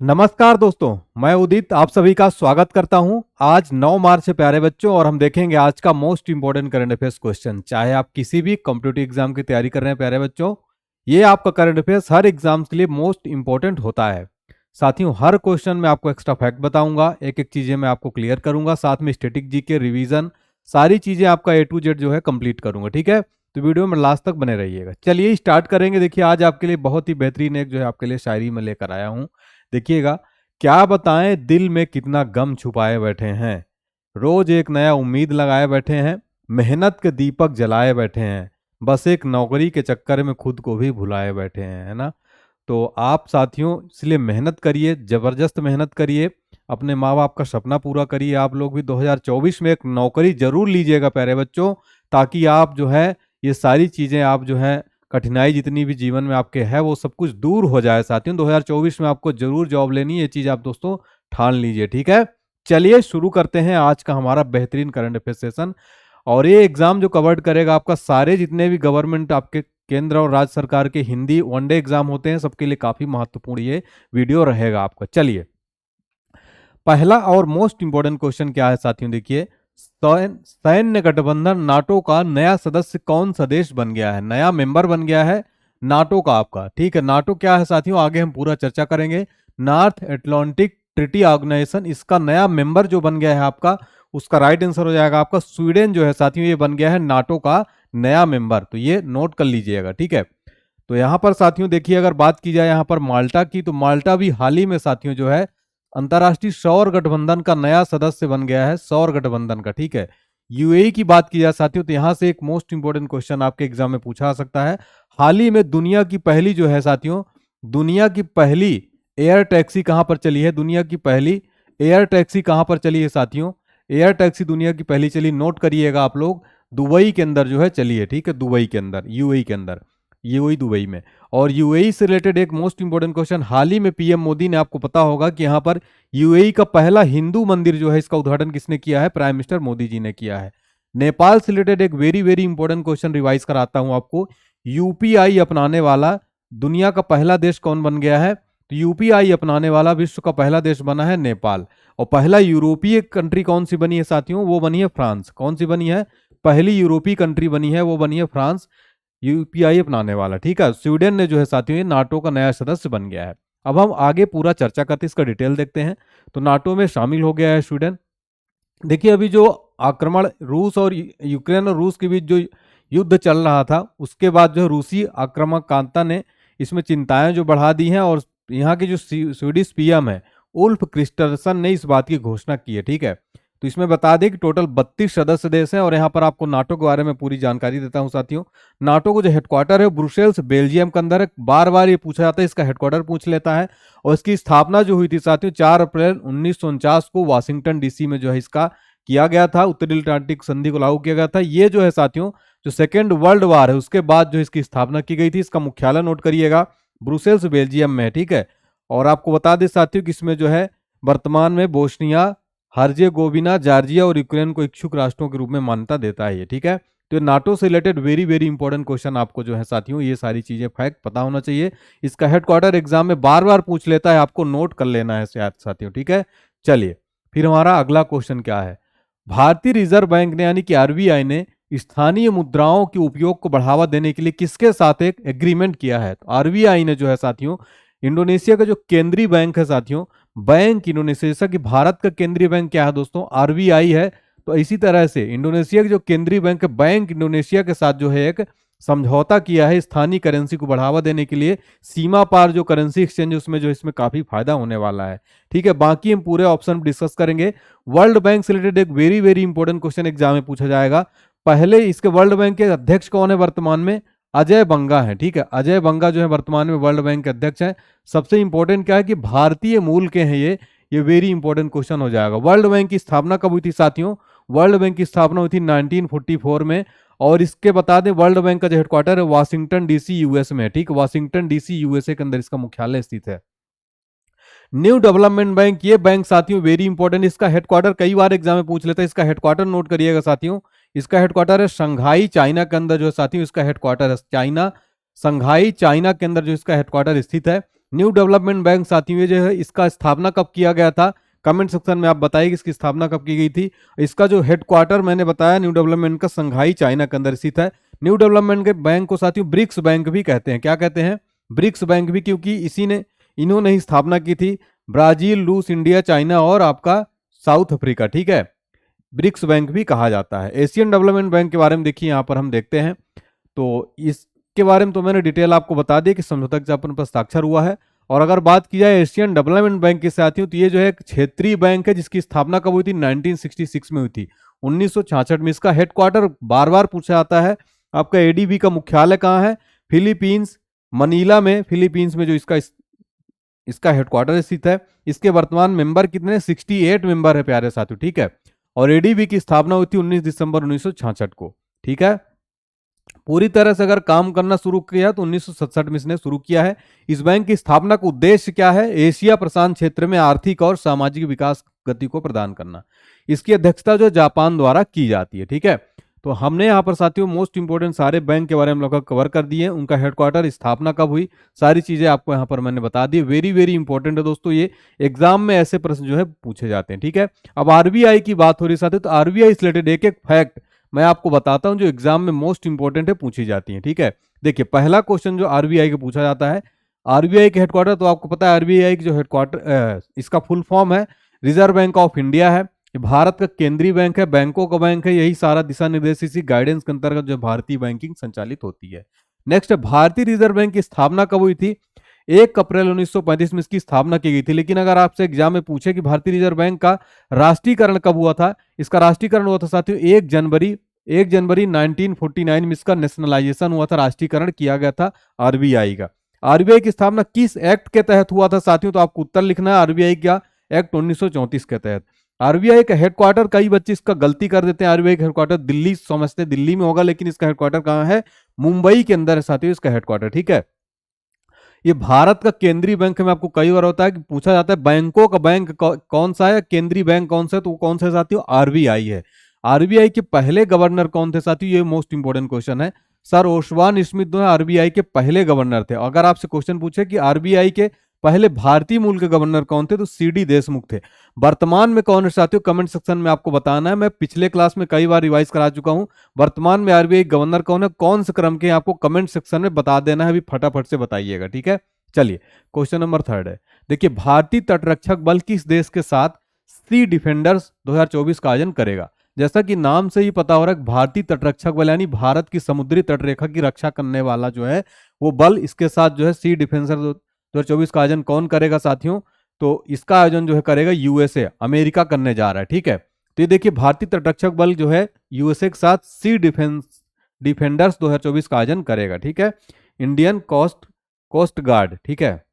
नमस्कार दोस्तों, मैं उदित आप सभी का स्वागत करता हूं। आज 9 मार्च है प्यारे बच्चों, और हम देखेंगे आज का most important current affairs question. चाहे आप किसी भी कॉम्पिटिटिव एग्जाम की तैयारी कर रहे हैं प्यारे बच्चों, ये आपका करंट अफेयर्स हर एग्जाम्स के लिए मोस्ट इंपोर्टेंट होता है। साथियों, हर क्वेश्चन में आपको एक्स्ट्रा फैक्ट बताऊंगा, एक एक चीजें मैं आपको क्लियर करूंगा, साथ में स्टैटिक जीके रिवीजन सारी चीजें आपका A to Z जो है कंप्लीट करूंगा। ठीक है, तो वीडियो में लास्ट तक बने रहिएगा। चलिए स्टार्ट करेंगे। देखिए, आज आपके लिए बहुत ही बेहतरीन एक जो है आपके लिए शायरी में लेकर आया हूं। देखिएगा, क्या बताएं दिल में कितना गम छुपाए बैठे हैं, रोज एक नया उम्मीद लगाए बैठे हैं, मेहनत के दीपक जलाए बैठे हैं, बस एक नौकरी के चक्कर में खुद को भी भुलाए बैठे हैं, है ना। तो आप साथियों इसलिए मेहनत करिए, जबरदस्त मेहनत करिए, अपने माँ बाप का सपना पूरा करिए। आप लोग भी 2024 में एक नौकरी जरूर लीजिएगा प्यारे बच्चों, ताकि आप जो है ये सारी चीजें आप जो है कठिनाई जितनी भी जीवन में आपके है वो सब कुछ दूर हो जाए। साथियों, 2024 में आपको जरूर जॉब लेनी है, ये चीज आप दोस्तों ठान लीजिए। ठीक है, चलिए शुरू करते हैं आज का हमारा बेहतरीन करंट अफेयर सेशन। और ये एग्जाम जो कवर्ड करेगा आपका सारे जितने भी गवर्नमेंट आपके केंद्र और राज्य सरकार के हिंदी वनडे एग्जाम होते हैं, सबके लिए काफी महत्वपूर्ण ये वीडियो रहेगा आपका। चलिए, पहला और मोस्ट इंपोर्टेंट क्वेश्चन क्या है साथियों, देखिए, सैन्य गठबंधन नाटो का नया सदस्य कौन सा देश बन गया है, नया मेंबर बन गया है नाटो का आपका। ठीक है, नाटो क्या है साथियों, आगे हम पूरा चर्चा करेंगे। नॉर्थ एटलांटिक ट्रीटी ऑर्गेनाइजेशन, इसका नया मेंबर जो बन गया है आपका, उसका राइट आंसर हो जाएगा आपका स्वीडन जो है साथियों, ये बन गया है नाटो का नया मेंबर। तो ये नोट कर लीजिएगा। ठीक है, तो यहां पर साथियों देखिए, अगर बात की जाए यहां पर माल्टा की, तो माल्टा भी हाल ही में साथियों जो है अंतर्राष्ट्रीय सौर गठबंधन का नया सदस्य बन गया है, सौर गठबंधन का। ठीक है, यूएई की बात की जाए साथियों, तो यहां से एक मोस्ट इंपोर्टेंट क्वेश्चन आपके एग्जाम में पूछा जा सकता है। हाल ही में दुनिया की पहली जो है साथियों, दुनिया की पहली एयर टैक्सी कहां पर चली है, दुनिया की पहली एयर टैक्सी कहां पर चली है साथियों, एयर टैक्सी दुनिया की पहली चली, नोट करिएगा आप लोग, दुबई के अंदर जो है चली है। ठीक है, दुबई के अंदर, यूएई के अंदर, यूएई दुबई में। और यूएई से रिलेटेड एक मोस्ट इंपोर्टेंट क्वेश्चन, हाल ही में पीएम मोदी ने, आपको पता होगा कि यहाँ पर यूएई का पहला हिंदू मंदिर जो है इसका उद्घाटन किसने किया है, प्राइम मिनिस्टर मोदी जी ने किया है। नेपाल से रिलेटेड एक very very important question revise कराता हूं आपको, यूपीआई अपनाने वाला दुनिया का पहला देश कौन बन गया है, तो यूपीआई अपनाने वाला विश्व का पहला देश बना है नेपाल। और पहला यूरोपीय कंट्री कौन सी बनी है साथियों, वो बनी है फ्रांस। कौन सी बनी है, पहली यूरोपीय कंट्री बनी है, वो बनी है फ्रांस, यूपीआई अपनाने वाला। ठीक है, स्वीडन ने जो है साथियों ये नाटो का नया सदस्य बन गया है। अब हम आगे पूरा चर्चा करते हैं, इसका डिटेल देखते हैं। तो नाटो में शामिल हो गया है स्वीडन। देखिए, अभी जो आक्रमण रूस और यूक्रेन और रूस के बीच जो युद्ध चल रहा था, उसके बाद जो रूसी आक्रामकता ने इसमें चिंताएं जो बढ़ा दी हैं, और यहाँ के जो स्वीडिश पीएम है उल्फ क्रिस्टरसन ने इस बात की घोषणा की है। ठीक है, तो इसमें बता दें कि टोटल 32 सदस्य देश हैं, और यहाँ पर आपको नाटो के बारे में पूरी जानकारी देता हूँ साथियों। नाटो को जो हेडक्वार्टर है ब्रुसेल्स बेल्जियम के अंदर है। बार बार ये पूछा जाता है, इसका हेडक्वार्टर पूछ लेता है। और इसकी स्थापना जो हुई थी साथियों 4 अप्रैल 1949 को वाशिंगटन डीसी में जो है इसका किया गया था, उत्तरी अटलांटिक संधि को लागू किया गया था। ये जो है साथियों जो सेकेंड वर्ल्ड वार है उसके बाद जो इसकी स्थापना की गई थी। इसका मुख्यालय नोट करिएगा, ब्रुसेल्स बेल्जियम में है। ठीक है, और आपको बता दें साथियों कि इसमें जो है वर्तमान में बोस्निया हर्जेगोविना, जॉर्जिया और यूक्रेन को इच्छुक राष्ट्रों के रूप में मान्यता देता है ये। ठीक है, तो नाटो से related very very important question आपको जो है साथियों ये सारी चीजें फैक्ट पता होना चाहिए। इसका हेडक्वार्टर एग्जाम में बार बार पूछ लेता है, आपको नोट कर लेना है साथियों। ठीक है, चलिए फिर हमारा अगला क्वेश्चन क्या है। भारतीय रिजर्व बैंक ने यानी कि आरबीआई ने स्थानीय मुद्राओं के उपयोग को बढ़ावा देने के लिए किसके साथ एक एग्रीमेंट किया है। तो आरबीआई ने जो है साथियों, इंडोनेशिया का जो केंद्रीय बैंक है साथियों, बैंक इंडोनेशिया, जैसा कि भारत का केंद्रीय बैंक क्या है दोस्तों, आरबीआई है, तो इसी तरह से इंडोनेशिया के जो केंद्रीय बैंक है, बैंक इंडोनेशिया के साथ जो है एक समझौता किया है स्थानीय करेंसी को बढ़ावा देने के लिए। सीमा पार जो करेंसी एक्सचेंज उसमें जो इसमें काफी फायदा होने वाला है। ठीक है, बाकी हम पूरे ऑप्शन डिस्कस करेंगे। वर्ल्ड बैंक से रिलेटेड एक very very important question exam में पूछा जाएगा। पहले इसके वर्ल्ड बैंक के अध्यक्ष कौन है वर्तमान में, अजय बंगा है। ठीक है, अजय बंगा जो है वर्तमान में वर्ल्ड बैंक के अध्यक्ष हैं। सबसे इंपॉर्टेंट क्या है कि भारतीय मूल के हैं ये वेरी इंपॉर्टेंट क्वेश्चन हो जाएगा। वर्ल्ड बैंक की स्थापना कब हुई थी साथियों, वर्ल्ड बैंक की स्थापना हुई थी 1944 में। और इसके बता दें वर्ल्ड बैंक का जो हेडक्वार्टर है वाशिंगटन डीसी यूएस में है। ठीक, वाशिंगटन डीसी यूएसए के अंदर इसका मुख्यालय स्थित है। न्यू डेवलपमेंट बैंक, ये बैंक साथियों वेरी इंपॉर्टेंट, इसका हेडक्वार्टर कई बार एग्जाम में पूछ लेता है, इसका हेडक्वार्टर नोट करिएगा साथियों। इसका हेडक्वार्टर है शंघाई चाइना के अंदर जो है साथियों इसका हेडक्वार्टर है चाइना, शंघाई चाइना के अंदर जो इसका हेडक्वार्टर स्थित है। न्यू डेवलपमेंट बैंक साथियों ये जो है इसका स्थापना कब किया गया था, कमेंट सेक्शन में आप बताइए कि इसकी स्थापना कब की गई थी। इसका जो हेडक्वार्टर मैंने बताया न्यू डेवलपमेंट का संघाई चाइना के अंदर स्थित है। न्यू डेवलपमेंट के बैंक को साथियों ब्रिक्स बैंक भी कहते हैं। क्या कहते हैं? ब्रिक्स बैंक भी, क्योंकि इन्होंने ही स्थापना की थी। ब्राजील, रूस, इंडिया, चाइना और आपका साउथ अफ्रीका, ठीक है, ब्रिक्स बैंक भी कहा जाता है। एशियन डेवलपमेंट बैंक के बारे में देखिए यहाँ पर हम देखते हैं, तो इसके बारे में तो मैंने डिटेल आपको बता दी कि समझौता ज्ञापन पर हस्ताक्षर हुआ है। और अगर बात की जाए एशियन डेवलपमेंट बैंक के साथियों, तो ये जो है एक क्षेत्रीय बैंक है जिसकी स्थापना कब हुई थी? 1966 में हुई थी, 1966 में। इसका हेडक्वार्टर बार बार पूछा जाता है, आपका एडीबी का मुख्यालय कहाँ है? फिलीपींस, मनीला में, फिलीपींस में जो इसका हेडक्वार्टर स्थित है। इसके वर्तमान मेंबर कितने? 68 मेंबर है प्यारे साथियों, ठीक है। और एडीबी की स्थापना हुई थी 19 दिसंबर 1966 को, ठीक है। पूरी तरह से अगर काम करना शुरू किया तो 1967 में इसने शुरू किया है। इस बैंक की स्थापना का उद्देश्य क्या है? एशिया प्रशांत क्षेत्र में आर्थिक और सामाजिक विकास गति को प्रदान करना। इसकी अध्यक्षता जो जापान द्वारा की जाती है, ठीक है। तो हमने यहाँ पर साथियों मोस्ट इंपोर्टेंट सारे बैंक के बारे में लगभग कवर कर दिए। उनका हेडक्वार्टर, स्थापना कब हुई, सारी चीजें आपको यहाँ पर मैंने बता दी। वेरी वेरी इंपॉर्टेंट है दोस्तों, ये एग्जाम में ऐसे प्रश्न जो है पूछे जाते हैं, ठीक है। अब आरबीआई की बात हो रही साथियों, तो आरबीआई से रिलेटेड एक एक फैक्ट मैं आपको बताता हूं जो एग्जाम में मोस्ट इंपोर्टेंट है, पूछी जाती है, ठीक है। देखिए पहला क्वेश्चन जो आरबीआई का पूछा जाता है, आरबीआई के हेडक्वार्टर, तो आपको पता है आरबीआई की जो हेडक्वार्टर इसका फुल फॉर्म है रिजर्व बैंक ऑफ इंडिया है। ये भारत का केंद्रीय बैंक है, बैंकों का बैंक है। यही सारा दिशा निर्देश, इसी गाइडेंस के अंतर्गत जो भारतीय बैंकिंग संचालित होती है। नेक्स्ट है भारतीय रिजर्व बैंक की स्थापना कब हुई थी? 1 अप्रैल 1935 में इसकी स्थापना की गई थी। लेकिन अगर आपसे एग्जाम में पूछे कि भारतीय रिजर्व बैंक का राष्ट्रीयकरण कब हुआ था, इसका राष्ट्रीयकरण हुआ था साथियों 1 जनवरी 1949 में इसका नेशनलाइजेशन हुआ था, राष्ट्रीयकरण किया गया था आरबीआई का। आरबीआई की स्थापना किस एक्ट के तहत हुआ था साथियों? तो आपको उत्तर लिखना है, आरबीआई का एक्ट 1934 के तहत। आरबीआई का हेडक्वार्टर, कई बच्चे इसका गलती कर देते हैं, आरबीआई का हेडक्वार्टर दिल्ली समझते, दिल्ली में होगा, लेकिन इसका हेडक्वार्टर कहां है? मुंबई के अंदर है साथियों इसका हेडक्वार्टर, ठीक है। ये भारत का केंद्रीय बैंक में आपको कई बार होता है कि पूछा जाता है बैंकों का बैंक कौन सा है, केंद्रीय बैंक कौन सा है, तो वो कौन सा है साथियों? आरबीआई है। आरबीआई के पहले गवर्नर कौन थे साथियों? ये मोस्ट इंपोर्टेंट क्वेश्चन है। सर ओसवान स्मिथ जो है आरबीआई के पहले गवर्नर थे। अगर आपसे क्वेश्चन पूछे कि आरबीआई के पहले भारतीय मूल के गवर्नर कौन थे, तो सीडी देशमुख थे। वर्तमान में कौन है साथियों? कमेंट सेक्शन में आपको बताना है। मैं पिछले क्लास में कई बार रिवाइज करा चुका हूं। वर्तमान में आरबीआई गवर्नर कौन है, कौन से क्रम के, आपको कमेंट सेक्शन में बता देना है, अभी फटाफट से बताइएगा, ठीक है। चलिए क्वेश्चन नंबर 3 है। देखिए भारतीय तटरक्षक बल किस देश के साथ सी डिफेंडर्स 2024 का आयोजन करेगा? जैसा कि नाम से ही पता हो रहा है, भारतीय तटरक्षक बल यानी भारत की समुद्री तटरेखा की रक्षा करने वाला जो है वो बल, इसके साथ जो है सी डिफेंसर 2024 का आयोजन कौन करेगा साथियों? तो इसका आयोजन जो है करेगा यूएसए, अमेरिका करने जा रहा है, ठीक है। तो ये देखिए भारतीय तटरक्षक बल जो है यूएसए के साथ सी डिफेंडर्स 2024 का आयोजन करेगा, ठीक है। इंडियन कोस्ट गार्ड, ठीक है।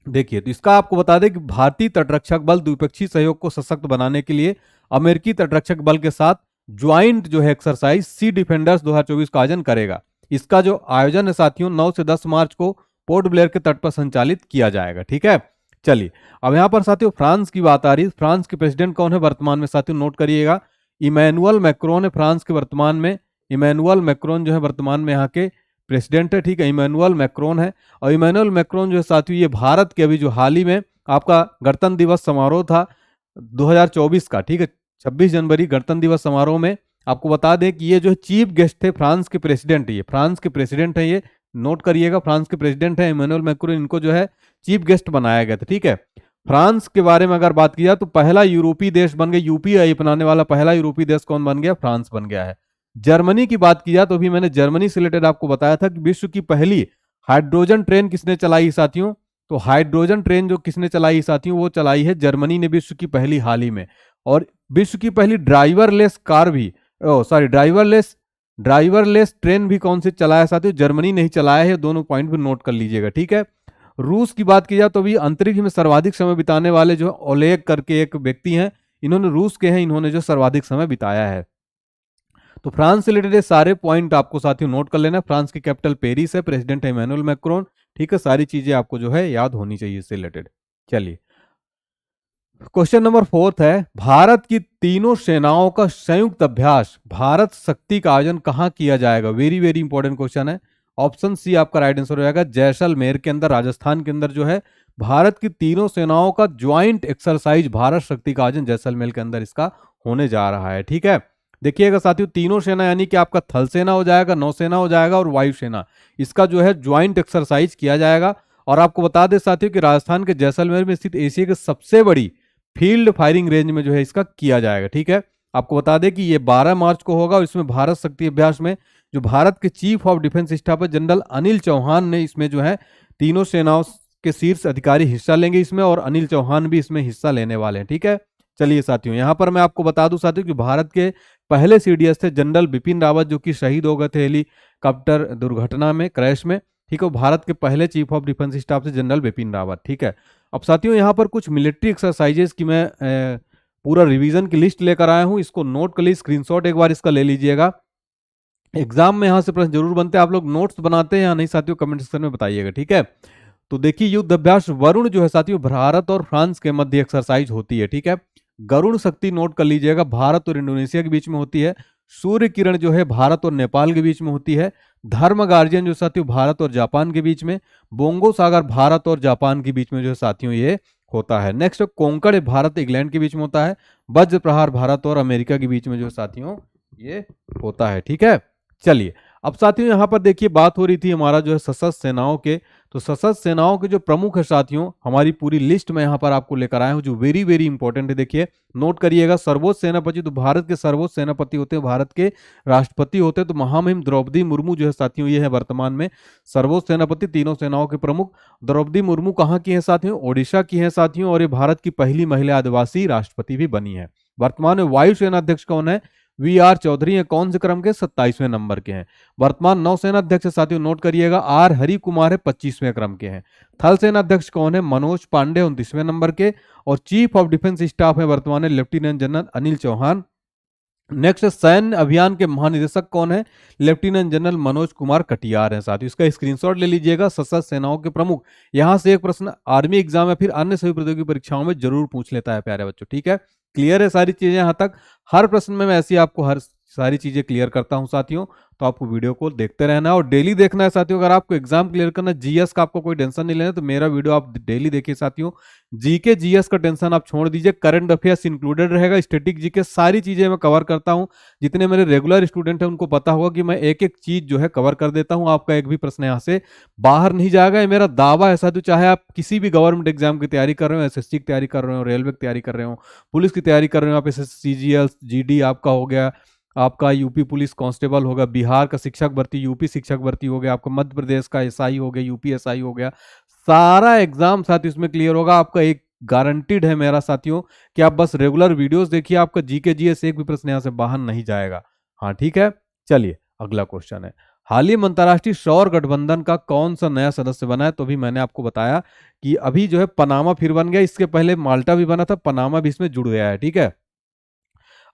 देखिए तो इसका आपको बता दें कि भारतीय तटरक्षक बल द्विपक्षीय सहयोग को सशक्त बनाने के लिए अमेरिकी तटरक्षक बल के साथ ज्वाइंट जो है एक्सरसाइज सी डिफेंडर्स 2024 का आयोजन करेगा। इसका जो आयोजन है साथियों 9 से 10 मार्च को पोर्ट ब्लेयर के तट पर संचालित किया जाएगा, ठीक है। चलिए अब यहां पर साथियों फ्रांस की बात आ रही है। फ्रांस के प्रेसिडेंट कौन है वर्तमान में साथियों? नोट करिएगा, इमैनुअल मैक्रोन है फ्रांस के वर्तमान में। इमैनुअल मैक्रोन जो है वर्तमान में यहाँ के प्रेसिडेंट है, ठीक है, इमैनुअल मैक्रोन है। और इमैनुअल मैक्रोन जो है साथियों ये भारत के अभी जो हाल ही में आपका गणतंत्र दिवस समारोह था 2024 का, ठीक है, 26 जनवरी गणतंत्र दिवस समारोह में आपको बता दें कि ये जो चीफ गेस्ट थे फ्रांस के प्रेसिडेंट, ये फ्रांस के प्रेसिडेंट है, ये नोट करिएगा, फ्रांस के प्रेसिडेंट है इमैनुअल मैक्रोन, इनको जो है चीफ गेस्ट बनाया गया था, ठीक है। फ्रांस के बारे में अगर बात की जाए तो पहला यूरोपीय देश बन गया, यूपीआई अपनाने वाला पहला यूरोपीय देश कौन बन गया? फ्रांस बन गया है। जर्मनी की बात की जाए तो भी मैंने जर्मनी से रिलेटेड आपको बताया था कि विश्व की पहली हाइड्रोजन ट्रेन किसने चलाई साथियों? तो हाइड्रोजन ट्रेन जो किसने चलाई साथियों? वो चलाई है जर्मनी ने, विश्व की पहली हाल ही में। और विश्व की पहली ड्राइवरलेस कार भी, ड्राइवरलेस ट्रेन भी कौन से चलाया साथियों? जर्मनी ने ही चलाया है। दोनों पॉइंट भी नोट कर लीजिएगा, ठीक है। रूस की बात की जाए तो भी अंतरिक्ष में सर्वाधिक समय बिताने वाले जो ओलेग करके एक व्यक्ति हैं, इन्होंने रूस के हैं, इन्होंने जो सर्वाधिक समय बिताया है। तो फ्रांस से रिलेटेड सारे पॉइंट आपको साथियों नोट कर लेना। फ्रांस की कैपिटल पेरिस है, प्रेसिडेंट है इमैनुअल मैक्रोन, ठीक है। सारी चीजें आपको जो है याद होनी चाहिए इससे रिलेटेड। चलिए क्वेश्चन नंबर 4 है, भारत की तीनों सेनाओं का संयुक्त अभ्यास भारत शक्ति का आयोजन कहां किया जाएगा? वेरी वेरी इंपॉर्टेंट क्वेश्चन है। ऑप्शन सी आपका राइट आंसर हो जाएगा। जैसलमेर के अंदर, राजस्थान के अंदर जो है भारत की तीनों सेनाओं का ज्वाइंट एक्सरसाइज भारत शक्ति का आयोजन जैसलमेर के अंदर इसका होने जा रहा है। ठीक है, देखिएगा साथियों, तीनों सेना यानी कि आपका थल सेना हो जाएगा, नौसेना हो जाएगा और वायुसेना, इसका जो है ज्वाइंट एक्सरसाइज किया जाएगा। और आपको बता दें साथियों कि राजस्थान के जैसलमेर में स्थित एशिया की सबसे बड़ी फील्ड फायरिंग रेंज में जो है इसका किया जाएगा। ठीक है, आपको बता दें कि ये 12 मार्च को होगा और इसमें भारत शक्ति अभ्यास में जो भारत के चीफ ऑफ डिफेंस स्टाफ है जनरल अनिल चौहान ने इसमें जो है तीनों सेनाओं के शीर्ष अधिकारी हिस्सा लेंगे इसमें, और अनिल चौहान भी इसमें हिस्सा लेने वाले हैं। ठीक है, चलिए साथियों, यहां पर मैं आपको बता दूं साथियों कि भारत के पहले सीडीएस थे जनरल बिपिन रावत, जो कि शहीद हो गए थे हेलीकॉप्टर दुर्घटना में, क्रैश में। ठीक है, भारत के पहले चीफ ऑफ डिफेंस स्टाफ से जनरल बिपिन रावत। ठीक है, अब साथियों यहाँ पर कुछ मिलिट्री एक्सरसाइजेस की मैं पूरा रिवीजन की लिस्ट लेकर आया हूँ, इसको नोट कर लीजिए, स्क्रीनशॉट एक बार इसका ले लीजिएगा। एग्जाम में यहाँ से प्रश्न जरूर बनते हैं, आप लोग नोट्स बनाते हैं या नहीं साथियों, कमेंट सेक्शन में बताइएगा। ठीक है, तो देखिए युद्ध अभ्यास वरुण जो है साथियों भारत और फ्रांस के मध्य एक्सरसाइज होती है। ठीक है, गरुण शक्ति नोट कर लीजिएगा, भारत और इंडोनेशिया के बीच में होती है। सूर्य किरण जो है भारत और नेपाल के बीच में होती है। धर्म गार्जियन जो साथियों भारत और जापान के बीच में। बोंगो सागर भारत और जापान के बीच में जो है साथियों ये होता है। नेक्स्ट कोंकण भारत इंग्लैंड के बीच में होता है। वज्र प्रहार भारत और अमेरिका के बीच में जो है साथियों ये होता है। ठीक है, चलिए अब साथियों यहाँ पर देखिए बात हो रही थी हमारा जो है सशस्त्र सेनाओं के, तो सशस्त्र सेनाओं के जो प्रमुख है साथियों, हमारी पूरी लिस्ट में यहाँ पर आपको लेकर आया हूँ जो वेरी वेरी इंपॉर्टेंट है। देखिए नोट करिएगा, सर्वोच्च सेनापति, तो भारत के सर्वोच्च सेनापति होते हैं, भारत के राष्ट्रपति होते हैं, तो महामहिम द्रौपदी मुर्मू जो है साथियों ये है वर्तमान में सर्वोच्च सेनापति, तीनों सेनाओं के प्रमुख। द्रौपदी मुर्मू कहाँ की है साथियों? ओडिशा की है साथियों, और ये भारत की पहली महिला आदिवासी राष्ट्रपति भी बनी है। वर्तमान में वायुसेना अध्यक्ष कौन है? वी.आर. चौधरी है, कौन से क्रम के? 27वें नंबर के हैं। वर्तमान नौसेना अध्यक्ष साथियों नोट करिएगा, आर हरि कुमार है, 25वें क्रम के हैं। थल सेना अध्यक्ष कौन है? मनोज पांडे, 29वें नंबर के। और चीफ ऑफ डिफेंस स्टाफ है वर्तमान में lieutenant general Anil Chauhan. Next सैन्य अभियान के महानिदेशक कौन है? लेफ्टिनेंट जनरल मनोज कुमार कटियार हैं साथियों, इसका स्क्रीनशॉट ले लीजिएगा। सशस्त्र सेनाओं के प्रमुख, यहां से एक प्रश्न आर्मी एग्जाम या फिर अन्य सभी प्रतियोगी परीक्षाओं में जरूर पूछ लेता है प्यारे बच्चों। ठीक है, क्लियर है सारी चीजें यहां तक? हर प्रश्न में मैं ऐसी आपको हर सारी चीजें क्लियर करता हूं साथियों, तो आपको वीडियो को देखते रहना है और डेली देखना है साथियों। अगर आपको एग्जाम क्लियर करना है, जीएस का आपको कोई टेंशन नहीं लेना, तो मेरा वीडियो आप डेली देखिए साथियों। जीके जीएस का टेंशन आप छोड़ दीजिए, करंट अफेयर्स इंक्लूडेड रहेगा, स्टैटिक जीके सारी चीजें मैं कवर करता हूं। जितने मेरे रेगुलर स्टूडेंट हैं उनको पता होगा कि मैं एक एक चीज जो है कवर कर देता हूं, आपका एक भी प्रश्न यहाँ से बाहर नहीं जाएगा, ये मेरा दावा है साथियों। चाहे आप किसी भी गवर्नमेंट एग्जाम की तैयारी कर रहे हो, एसएससी की तैयारी कर रहे हो, रेलवे की तैयारी कर रहे हो, पुलिस की तैयारी कर रहे हो, आप एसएससी सीजीएल जीडी आपका हो गया, आपका यूपी पुलिस कांस्टेबल होगा, बिहार का शिक्षक भर्ती, यूपी शिक्षक भर्ती हो गया, आपका मध्य प्रदेश का एसआई हो गया, यूपी एसआई हो गया, सारा एग्जाम साथ इसमें क्लियर होगा आपका। एक गारंटीड है मेरा साथियों कि आप बस रेगुलर वीडियोस देखिए, आपका जीके जीएस एक भी प्रश्न यहां से बाहर नहीं जाएगा। हाँ ठीक है, चलिए अगला क्वेश्चन है, हाल ही में अंतर्राष्ट्रीय सौर गठबंधन का कौन सा नया सदस्य बना है? तो भी मैंने आपको बताया कि अभी जो है पनामा फिर बन गया, इसके पहले माल्टा भी बना था, पनामा भी इसमें जुड़ गया है। ठीक है,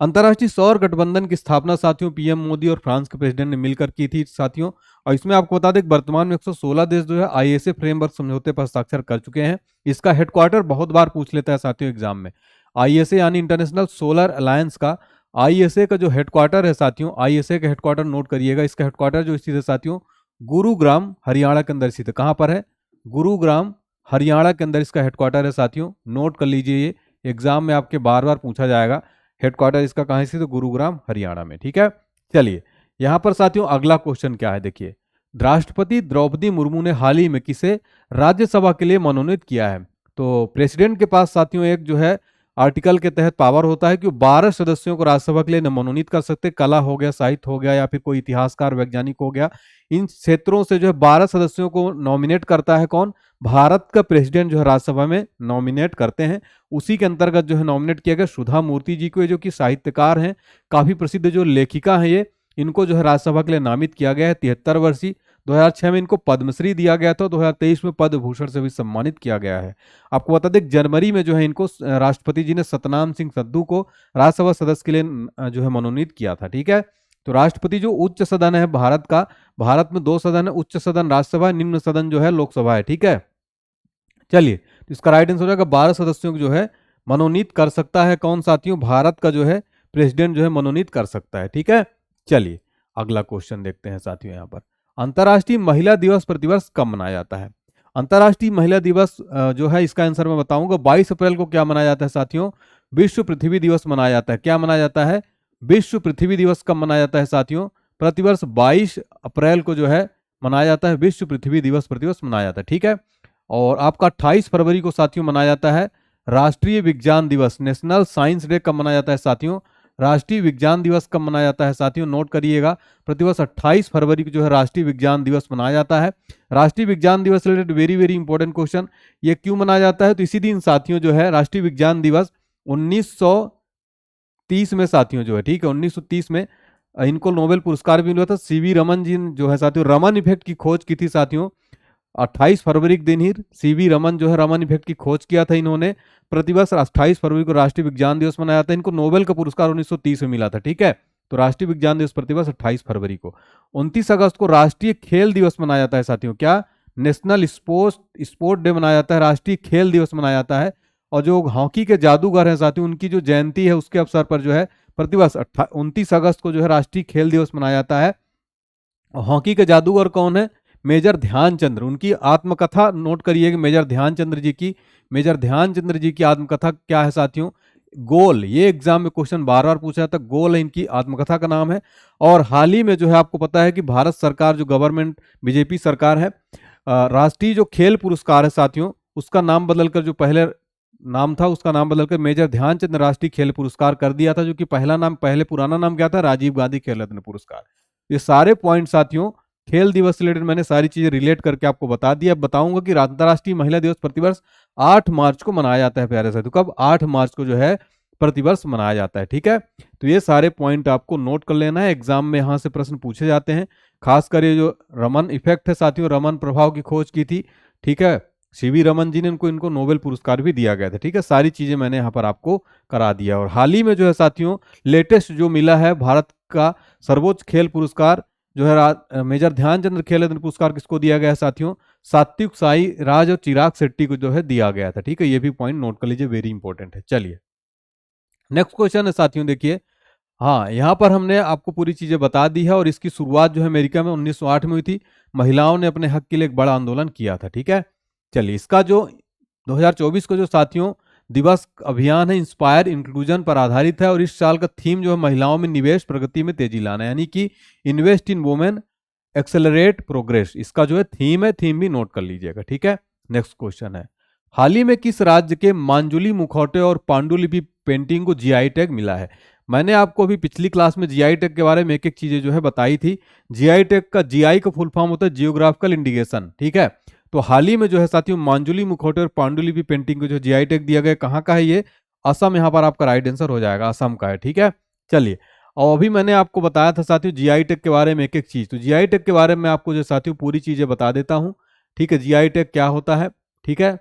अंतर्राष्ट्रीय सौर गठबंधन की स्थापना साथियों पीएम मोदी और फ्रांस के प्रेसिडेंट ने मिलकर की थी साथियों। और इसमें आपको बता दें वर्तमान में 116 देश जो है आईएसए फ्रेमवर्क समझौते पर हस्ताक्षर कर चुके हैं। इसका हेडक्वार्टर बहुत बार पूछ लेता है साथियों एग्जाम में, आईएसए यानी इंटरनेशनल सोलर अलायंस का आईएसए का जो हेडक्वार्टर है साथियों, आईएसए का हेडक्वार्टर नोट करिएगा, इसका हेडक्वार्टर जो स्थित है साथियों गुरुग्राम हरियाणा के अंदर स्थित है। कहां पर है? गुरुग्राम हरियाणा के अंदर इसका हेडक्वार्टर है साथियों, नोट कर लीजिए, ये एग्जाम में आपके बार बार पूछा जाएगा। हेडक्वार्टर इसका कहां से? तो गुरुग्राम हरियाणा में। ठीक है, चलिए यहां पर साथियों अगला क्वेश्चन क्या है, देखिए राष्ट्रपति द्रौपदी मुर्मू ने हाल ही में किसे राज्यसभा के लिए मनोनीत किया है? तो प्रेसिडेंट के पास साथियों एक जो है आर्टिकल के तहत पावर होता है कि वो 12 सदस्यों को राज्यसभा के लिए मनोनीत कर सकते, कला हो गया, साहित्य हो गया, या फिर कोई इतिहासकार वैज्ञानिक हो गया, इन क्षेत्रों से जो है 12 सदस्यों को नॉमिनेट करता है कौन? भारत का प्रेसिडेंट जो है राज्यसभा में नॉमिनेट करते हैं। उसी के अंतर्गत जो है नॉमिनेट किया गया सुधा मूर्ति जी को, जो कि साहित्यकार हैं, काफी प्रसिद्ध जो लेखिका हैं ये, इनको जो है राज्यसभा के लिए नामित किया गया है। 73 वर्षीय, 2006 में इनको पद्मश्री दिया गया था, 2023 में पद्म भूषण से भी सम्मानित किया गया है। आपको बता दें जनवरी में जो है इनको राष्ट्रपति जी ने सतनाम सिंह सद्दू को राज्यसभा सदस्य के लिए जो है मनोनीत किया था। ठीक है, तो राष्ट्रपति जो उच्च सदन है भारत का, भारत में 2 सदन है, उच्च सदन राज्यसभा, निम्न सदन जो है लोकसभा है। ठीक है, चलिए तो इसका राइट आंसर हो जाएगा 12 सदस्यों को जो है मनोनीत कर सकता है कौन साथियों? भारत का जो है प्रेसिडेंट जो है मनोनीत कर सकता है। ठीक है, चलिए अगला क्वेश्चन देखते हैं साथियों। यहाँ पर अंतर्राष्ट्रीय महिला दिवस प्रतिवर्ष कब मनाया जाता है? अंतर्राष्ट्रीय महिला दिवस जो है इसका आंसर मैं बताऊंगा। 22 अप्रैल को क्या मनाया जाता है साथियों? विश्व पृथ्वी दिवस मनाया जाता है। क्या मनाया जाता है? विश्व पृथ्वी दिवस कब मनाया जाता है साथियों? प्रतिवर्ष 22 अप्रैल को जो है मनाया जाता है, विश्व पृथ्वी दिवस प्रतिवर्ष मनाया जाता है। ठीक है। और आपका 28 फरवरी को साथियों मनाया जाता है राष्ट्रीय विज्ञान दिवस, नेशनल साइंस डे। कब मनाया जाता है साथियों? राष्ट्रीय विज्ञान दिवस कब मनाया जाता है साथियों? नोट करिएगा, प्रतिवर्ष 28 फरवरी को जो है राष्ट्रीय विज्ञान दिवस मनाया जाता है। राष्ट्रीय विज्ञान दिवस related very very important question, ये क्यों मनाया जाता है? तो इसी दिन साथियों जो है राष्ट्रीय विज्ञान दिवस 1930 में साथियों जो है, ठीक है, 1930 में इनको नोबेल पुरस्कार भी मिला था। सीवी रमन जी जो है साथियों रमन इफेक्ट की खोज की थी साथियों। 28 फरवरी के दिन ही सीवी रमन जो है रमन इफेक्ट की खोज किया था इन्होंने। प्रतिवर्ष 28 फरवरी को राष्ट्रीय विज्ञान दिवस मनाया जाता है। इनको नोबेल का पुरस्कार 1930 में मिला था। ठीक है, तो राष्ट्रीय विज्ञान दिवस प्रतिवर्ष 28 फरवरी को। 29 अगस्त को राष्ट्रीय खेल दिवस मनाया जाता है साथियों। क्या? नेशनल स्पोर्ट डे मनाया जाता है, राष्ट्रीय खेल दिवस मनाया जाता है। और जो हॉकी के जादूगर हैं साथियों, उनकी जो जयंती है उसके अवसर पर जो है प्रतिवर्ष 29 अगस्त को जो है राष्ट्रीय खेल दिवस मनाया जाता है। हॉकी के जादूगर कौन है? मेजर ध्यानचंद्र। उनकी आत्मकथा नोट करिए, मेजर ध्यानचंद्र जी की। मेजर ध्यानचंद्र जी की आत्मकथा क्या है साथियों? गोल। ये एग्जाम में क्वेश्चन बार बार पूछा था, गोल है इनकी आत्मकथा का नाम है। और हाल ही में जो है आपको पता है कि भारत सरकार जो गवर्नमेंट बीजेपी सरकार है, राष्ट्रीय जो खेल पुरस्कार है साथियों, उसका नाम बदलकर, जो पहले नाम था उसका नाम बदलकर मेजर ध्यानचंद राष्ट्रीय खेल पुरस्कार कर दिया था। जो कि पहले पुराना नाम क्या था? राजीव गांधी खेल रत्न पुरस्कार। ये सारे पॉइंट साथियों खेल दिवस से रिलेटेड मैंने सारी चीजें रिलेट करके आपको बता दी। अब बताऊंगा कि अंतर्राष्ट्रीय महिला दिवस प्रतिवर्ष 8 मार्च को मनाया जाता है प्यारे साथियों। कब? 8 मार्च को जो है प्रतिवर्ष मनाया जाता है। ठीक है, तो ये सारे पॉइंट आपको नोट कर लेना है, एग्जाम में यहाँ से प्रश्न पूछे जाते हैं। खासकर ये जो रमन इफेक्ट है साथियों, रमन प्रभाव की खोज की थी। ठीक है, सीवी रमन जी ने इनको नोबेल पुरस्कार भी दिया गया था। ठीक है, सारी चीजें मैंने यहाँ पर आपको करा दिया। और हाल ही में जो है साथियों लेटेस्ट जो मिला है भारत का सर्वोच्च खेल पुरस्कार जो है मेजर ध्यानचंद्र खेल रत्न पुरस्कार किसको दिया गया है साथियों? सात्विक साईराज और चिराग शेट्टी को जो है दिया गया था। ठीक है, ये भी पॉइंट नोट कर लीजिए, वेरी इंपॉर्टेंट है। चलिए नेक्स्ट क्वेश्चन है साथियों, देखिए। हाँ, यहाँ पर हमने आपको पूरी चीजें बता दी है। और इसकी शुरुआत जो है अमेरिका में 1908 में हुई थी। महिलाओं ने अपने हक के लिए एक बड़ा आंदोलन किया था। ठीक है, चलिए इसका जो 2024 को जो साथियों दिवस अभियान है इंस्पायर इंक्लूजन पर आधारित है। और इस साल का थीम जो है महिलाओं में निवेश प्रगति में तेजी लाना, यानी कि invest in women accelerate progress, इसका जो है थीम है। थीम भी नोट कर लीजिएगा। ठीक है, नेक्स्ट क्वेश्चन है, हाल ही में किस राज्य के मांजुली मुखौटे और पांडुलिपि पेंटिंग को जीआई टैग मिला है? मैंने आपको अभी पिछली क्लास में जीआई टैग के बारे में एक एक चीजें जो है बताई थी। जीआई टैग का जीआई का फुल फॉर्म होता है जियोग्राफिकल इंडिकेशन। ठीक है, तो हाल ही में जो है साथियों मांजुली मुखौटे और पांडुलिपि पेंटिंग को जो जीआई टैग दिया गया, कहाँ का है ये? असम। यहाँ पर आपका राइट आंसर हो जाएगा, असम का है। ठीक है, चलिए। और अभी मैंने आपको बताया था साथियों जीआई टैग के बारे में एक एक चीज, तो जीआई टैग के बारे में आपको जो साथियों पूरी चीजें बता देता हूं। ठीक है, जीआई टैग क्या होता है? ठीक है,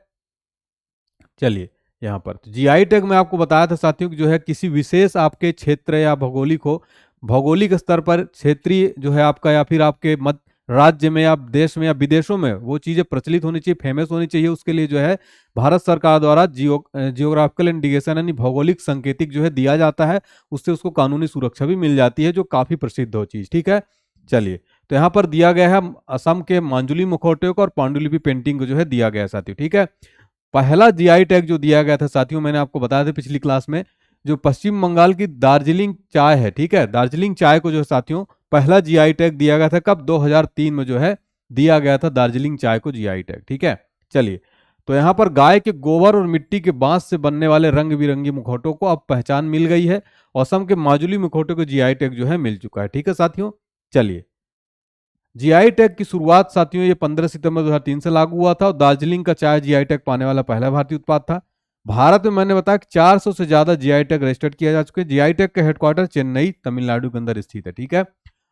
चलिए यहाँ पर तो जीआई टैग में आपको बताया था साथियों कि जो है किसी विशेष आपके क्षेत्र या भौगोलिक स्तर पर क्षेत्रीय जो है आपका, या फिर आपके मध्य राज्य में या देश में या विदेशों में वो चीजें प्रचलित होनी चाहिए, फेमस होनी चाहिए। उसके लिए जो है भारत सरकार द्वारा जियोग्राफिकल इंडिकेशन यानी भौगोलिक संकेतिक जो है दिया जाता है। उससे उसको कानूनी सुरक्षा भी मिल जाती है, जो काफी प्रसिद्ध हो चीज। ठीक है, चलिए तो यहाँ पर दिया गया है असम के मांजुली मुखौटे को और पांडुलिपि पेंटिंग को जो है दिया गया है साथियों। ठीक है, पहला जीआई टैग जो दिया गया था साथियों, मैंने आपको बताया था पिछली क्लास में, जो पश्चिम बंगाल की दार्जिलिंग चाय है। ठीक है, दार्जिलिंग चाय को जो है साथियों पहला जीआई टैग दिया गया था। कब? 2003 में जो है दिया गया था दार्जिलिंग चाय को जीआई टैग। ठीक है, चलिए तो यहाँ पर गाय के गोबर और मिट्टी के बांस से बनने वाले रंग बिरंगी मुखौटों को अब पहचान मिल गई है। असम के माजुली मुखौटे को जीआई टैग जो है मिल चुका है। ठीक है साथियों, चलिए जीआई टैग की शुरुआत साथियों ये 15 सितंबर 2003 से लागू हुआ था। और दार्जिलिंग का चाय जीआई टैग पाने वाला पहला भारतीय उत्पाद था। भारत में मैंने बताया कि 400 से ज्यादा जीआई टैग रजिस्टर्ड किया जा चुके हैं। जीआई टैग का हेडक्वार्टर चेन्नई तमिलनाडु के अंदर स्थित है। ठीक है,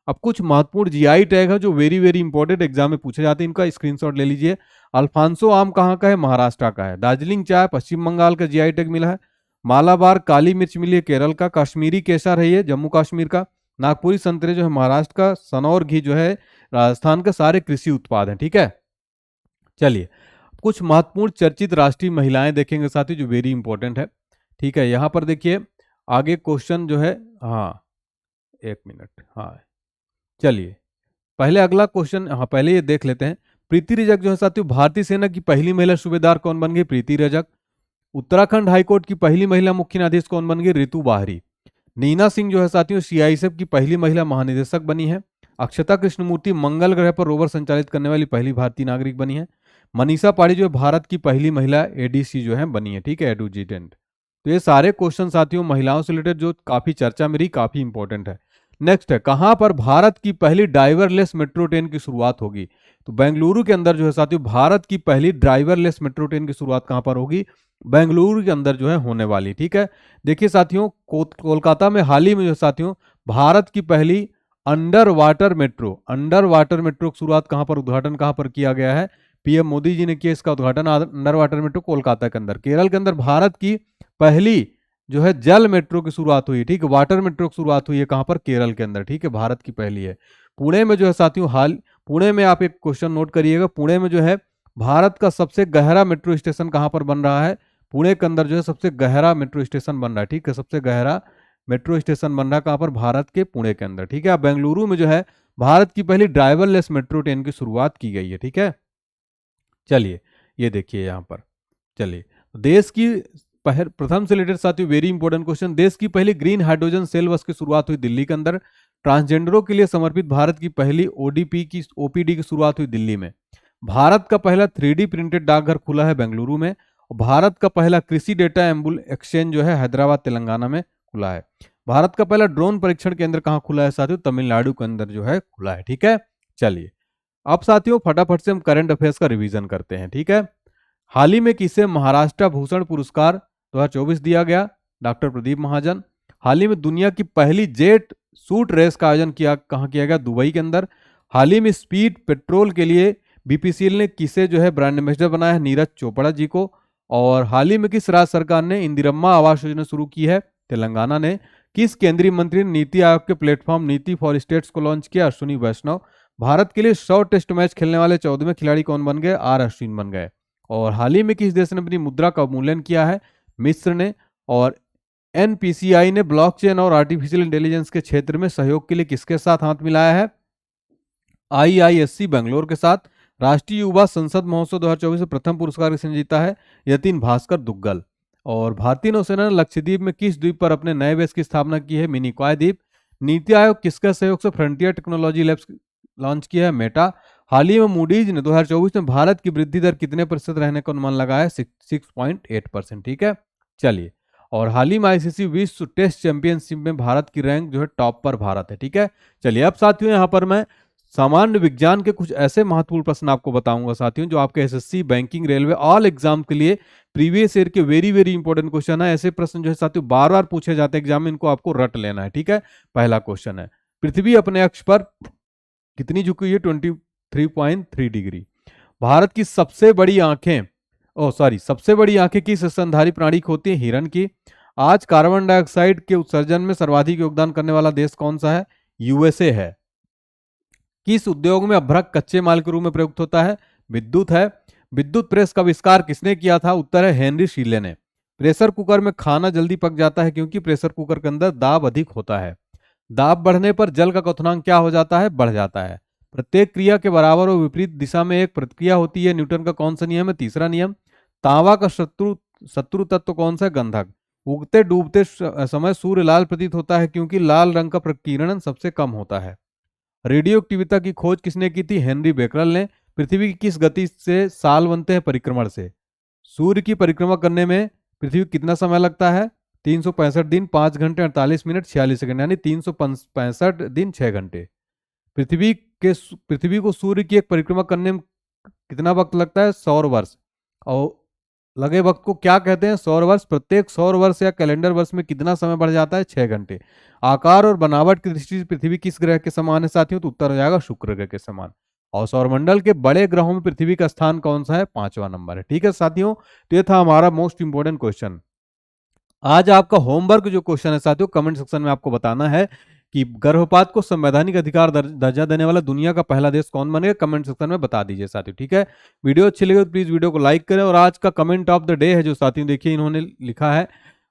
अब कुछ महत्वपूर्ण जीआई टैग है जो वेरी वेरी इंपॉर्टेंट एग्जाम में पूछे जाते हैं, इनका स्क्रीनशॉट ले लीजिए। अल्फांसो आम कहाँ का है? महाराष्ट्र का है। दार्जिलिंग चाय पश्चिम बंगाल का जीआई टैग मिला है। मालाबार काली मिर्च मिली है केरल का। कश्मीरी केसर है ये जम्मू कश्मीर का। नागपुरी संतरे जो है महाराष्ट्र का। सनौर घी जो है राजस्थान का। सारे कृषि उत्पाद हैं। ठीक है, चलिए कुछ महत्वपूर्ण चर्चित राष्ट्रीय महिलाएं देखेंगे साथी, जो वेरी इंपॉर्टेंट है। ठीक है, यहां पर देखिए आगे क्वेश्चन जो है, हाँ एक मिनट, हाँ चलिए पहले अगला क्वेश्चन, हाँ पहले ये देख लेते हैं। प्रीति रजक जो है साथियों, भारतीय सेना की पहली महिला सूबेदार कौन बन गई? प्रीति रजक। उत्तराखंड हाईकोर्ट की पहली महिला मुख्य न्यायाधीश कौन बन गई? रितु बाहरी। नीना सिंह जो है साथियों, सीआईएसएफ की पहली महिला महानिदेशक बनी है। अक्षता कृष्णमूर्ति मंगल ग्रह पर रोवर संचालित करने वाली पहली भारतीय नागरिक बनी है। मनीषा पाड़ी जो है भारत की पहली महिला एडीसी जो है बनी है, ठीक है, एडुजिटेंट। तो ये सारे क्वेश्चन साथियों महिलाओं से रिलेटेड जो काफी चर्चा में रही, काफी इंपॉर्टेंट है। नेक्स्ट है, कहां पर भारत की पहली ड्राइवरलेस मेट्रो ट्रेन की शुरुआत होगी? तो बेंगलुरु के अंदर जो है साथियों भारत की पहली ड्राइवरलेस मेट्रो ट्रेन की शुरुआत कहां पर होगी? बेंगलुरु के अंदर जो है होने वाली, ठीक है। देखिए साथियों, कोलकाता में हाल ही में जो साथियों भारत की पहली अंडर वाटर मेट्रो की शुरुआत कहां पर, उद्घाटन कहां पर किया गया है? पीएम मोदी जी ने किया इसका उद्घाटन अंडर वाटर मेट्रो कोलकाता के अंदर। केरल के अंदर भारत की पहली जो है जल मेट्रो की शुरुआत हुई, ठीक है, वाटर मेट्रो की शुरुआत हुई है कहां पर? केरल के अंदर, ठीक है, भारत की पहली है। पुणे में जो है साथियों पुणे में आप एक क्वेश्चन नोट करिएगा, पुणे में जो है भारत का सबसे गहरा मेट्रो स्टेशन कहां पर बन रहा है? पुणे के अंदर जो है सबसे गहरा मेट्रो स्टेशन बन रहा है, ठीक है, सबसे गहरा मेट्रो स्टेशन बन रहा है कहां पर? भारत के पुणे के अंदर, ठीक है। अब बेंगलुरु में जो है भारत की पहली ड्राइवरलेस मेट्रो ट्रेन की शुरुआत की गई है, ठीक है। चलिए ये देखिए यहां पर, चलिए देश की प्रथम से रिलेटेड साथियों वेरी इंपॉर्टेंट क्वेश्चन, देश की पहली ग्रीन हाइड्रोजन सेल बस की शुरुआत हुई दिल्ली के अंदर। ट्रांसजेंडरों के लिए समर्पित भारत की पहली ओपीडी की शुरुआत हुई दिल्ली में। भारत का पहला 3D प्रिंटेड डाकघर खुला है बेंगलुरु में। और भारत का पहला कृषि डेटा एम्बुल एक्सचेंज जो है हैदराबाद तेलंगाना में खुला है। भारत का पहला ड्रोन परीक्षण केंद्र कहां खुला है साथियों? तमिलनाडु के अंदर जो है खुला है, ठीक है। चलिए अब साथियों फटाफट से हम करंट अफेयर्स का रिवीजन करते हैं, ठीक है। हाल ही में किसे महाराष्ट्र भूषण पुरस्कार 2024 दिया गया? डॉक्टर प्रदीप महाजन। हाल ही में दुनिया की पहली जेट सूट रेस का आयोजन कहां किया गया? दुबई के अंदर। हाल ही में स्पीड पेट्रोल के लिए बीपीसीएल ने किसे जो है ब्रांड एम्बेसडर बनाया है? नीरज चोपड़ा जी को। और हाल ही में किस राज्य सरकार ने इंदिरम्मा आवास योजना शुरू की है? तेलंगाना ने। किस केंद्रीय मंत्री ने नीति आयोग के प्लेटफॉर्म नीति फॉर स्टेट्स को लॉन्च किया? अश्विनी वैष्णव। भारत के लिए 100 टेस्ट मैच खेलने वाले 14वें खिलाड़ी कौन बन गए? आर अश्विन बन गए। और हाल ही में किस देश ने अपनी मुद्रा का अवमूल्यन किया है? मिस्र ने। और एनपीसीआई ने ब्लॉकचेन और आर्टिफिशियल इंटेलिजेंस के क्षेत्र में सहयोग के लिए किसके साथ हाथ मिलाया है? आईआईएससी बेंगलोर के साथ। राष्ट्रीय युवा संसद महोत्सव 2024 में प्रथम पुरस्कार किसने जीता है? यतीन भास्कर दुग्गल। और भारतीय नौसेना ने लक्षद्वीप में किस द्वीप पर अपने नए बेस की स्थापना की है? मिनिकॉय द्वीप। नीति आयोग किसके सहयोग से फ्रंटियर टेक्नोलॉजी लैब्स लॉन्च किया है? मेटा। हाल ही में मूडीज ने 2024 में भारत की वृद्धि दर कितने प्रतिशत रहने का अनुमान लगाया है? 6.8%, ठीक है। चलिए, और हाल ही में आईसीसी विश्व टेस्ट चैंपियनशिप में भारत की रैंक जो है टॉप पर भारत है, ठीक है। चलिए अब साथियों यहाँ पर मैं सामान्य विज्ञान के कुछ ऐसे महत्वपूर्ण प्रश्न आपको बताऊंगा साथियों जो आपके SSC, banking, railway all exam के लिए प्रीवियस ईयर के वेरी वेरी इंपॉर्टेंट क्वेश्चन है। ऐसे प्रश्न जो है साथियों बार बार पूछे जाते हैं एग्जाम में, इनको आपको रट लेना है, ठीक है। पहला क्वेश्चन है, पृथ्वी अपने अक्ष पर कितनी झुकी हुई है? 23.3 डिग्री। भारत की सबसे बड़ी आंखें सबसे बड़ी आंखें किस स्तनधारी प्राणी की होती है? हिरण की। आज कार्बन डाइऑक्साइड के उत्सर्जन में सर्वाधिक योगदान करने वाला देश कौन सा है? यूएसए है। किस उद्योग में अभ्रक कच्चे माल के रूप में प्रयुक्त होता है? विद्युत है। विद्युत प्रेस का आविष्कार किसने किया था? उत्तर है हेनरी शीले ने। प्रेशर कुकर में खाना जल्दी पक जाता है क्योंकि प्रेशर कुकर के अंदर दाब अधिक होता है। दाब बढ़ने पर जल का क्वथनांक क्या हो जाता है? बढ़ जाता है। प्रत्येक क्रिया के बराबर और विपरीत दिशा में एक प्रतिक्रिया होती है, न्यूटन का कौन सा नियम है? तीसरा नियम। तांबा का शत्रु तत्व कौन सा है? गंधक। उगते डूबते समय सूर्य लाल प्रतीत होता है क्योंकि लाल रंग का प्रकीर्णन सबसे कम होता है। रेडियो एक्टिविटी की खोज किसने की थी? हेनरी बेकरल ने। पृथ्वी की किस गति से साल बनते हैं? परिक्रमण से। सूर्य की परिक्रमा करने में पृथ्वी को कितना समय लगता है? 365 दिन 5 घंटे 48 मिनट 46 सेकंड, यानी 365 दिन 6 घंटे। पृथ्वी को सूर्य की एक परिक्रमा करने में कितना वक्त लगता है? सौर वर्ष। और लगे वक्त को क्या कहते हैं? सौर वर्ष। प्रत्येक सौर वर्ष या कैलेंडर वर्ष में कितना समय बढ़ जाता है? 6 घंटे। आकार और बनावट की दृष्टि से पृथ्वी किस ग्रह के समान है साथियों? तो उत्तर हो जाएगा शुक्र ग्रह के समान। और सौरमंडल के बड़े ग्रहों में पृथ्वी का स्थान कौन सा है? 5वां नंबर है, ठीक है साथियों। तो ये था हमारा मोस्ट इंपोर्टेंट क्वेश्चन। आज आपका होमवर्क जो क्वेश्चन है साथियों, कमेंट सेक्शन में आपको बताना है कि गर्भपात को संवैधानिक अधिकार दर्जा देने वाला दुनिया का पहला देश कौन बनेगा? कमेंट सेक्शन में बता दीजिए साथियों, ठीक है। वीडियो अच्छी लगे तो प्लीज वीडियो को लाइक करें। और आज का कमेंट ऑफ द डे है जो साथियों, देखिए इन्होंने लिखा है,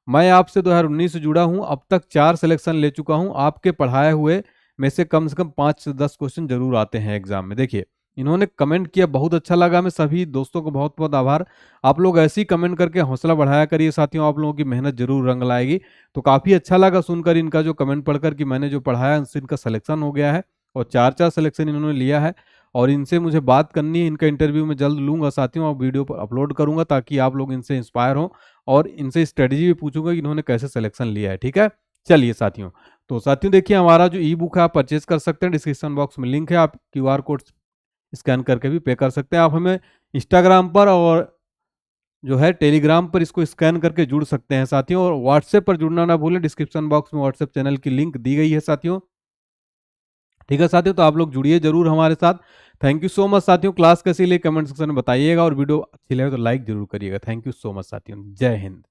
मैं आपसे 2019 से जुड़ा हूं, अब तक 4 सिलेक्शन ले चुका हूं, आपके पढ़ाए हुए में से कम 5 से 10 क्वेश्चन जरूर आते हैं एग्जाम में। देखिए इन्होंने कमेंट किया, बहुत अच्छा लगा, मैं सभी दोस्तों को बहुत बहुत आभार। आप लोग ऐसे ही कमेंट करके हौसला बढ़ाया करिए साथियों, आप लोगों की मेहनत जरूर रंग लाएगी। तो काफ़ी अच्छा लगा सुनकर इनका जो कमेंट पढ़कर कि मैंने जो पढ़ाया उनसे इनका सिलेक्शन हो गया है और 4-4 सिलेक्शन इन्होंने लिया है। और इनसे मुझे बात करनी है, इनका इंटरव्यू मैं जल्द लूंगा साथियों और वीडियो पर अपलोड करूंगा ताकि आप लोग इनसे इंस्पायर हो और इनसे स्ट्रेटजी भी पूछूंगा कि इन्होंने कैसे सिलेक्शन लिया है। ठीक है, चलिए साथियों। तो साथियों देखिए हमारा जो ई बुक है आप परचेज कर सकते हैं, डिस्क्रिप्शन बॉक्स में लिंक है, आप QR कोड स्कैन करके भी पे कर सकते हैं। आप हमें इंस्टाग्राम पर और जो है टेलीग्राम पर इसको स्कैन करके जुड़ सकते हैं साथियों, और व्हाट्सएप पर जुड़ना ना भूलें, डिस्क्रिप्शन बॉक्स में व्हाट्सएप चैनल की लिंक दी गई है साथियों। ठीक है साथियों, तो आप लोग जुड़िए जरूर हमारे साथ। थैंक यू सो मच साथियों। क्लास कैसी लगी कमेंट सेक्शन में बताइएगा और वीडियो अच्छी लगे तो लाइक जरूर करिएगा। थैंक यू सो मच साथियों, जय हिंद।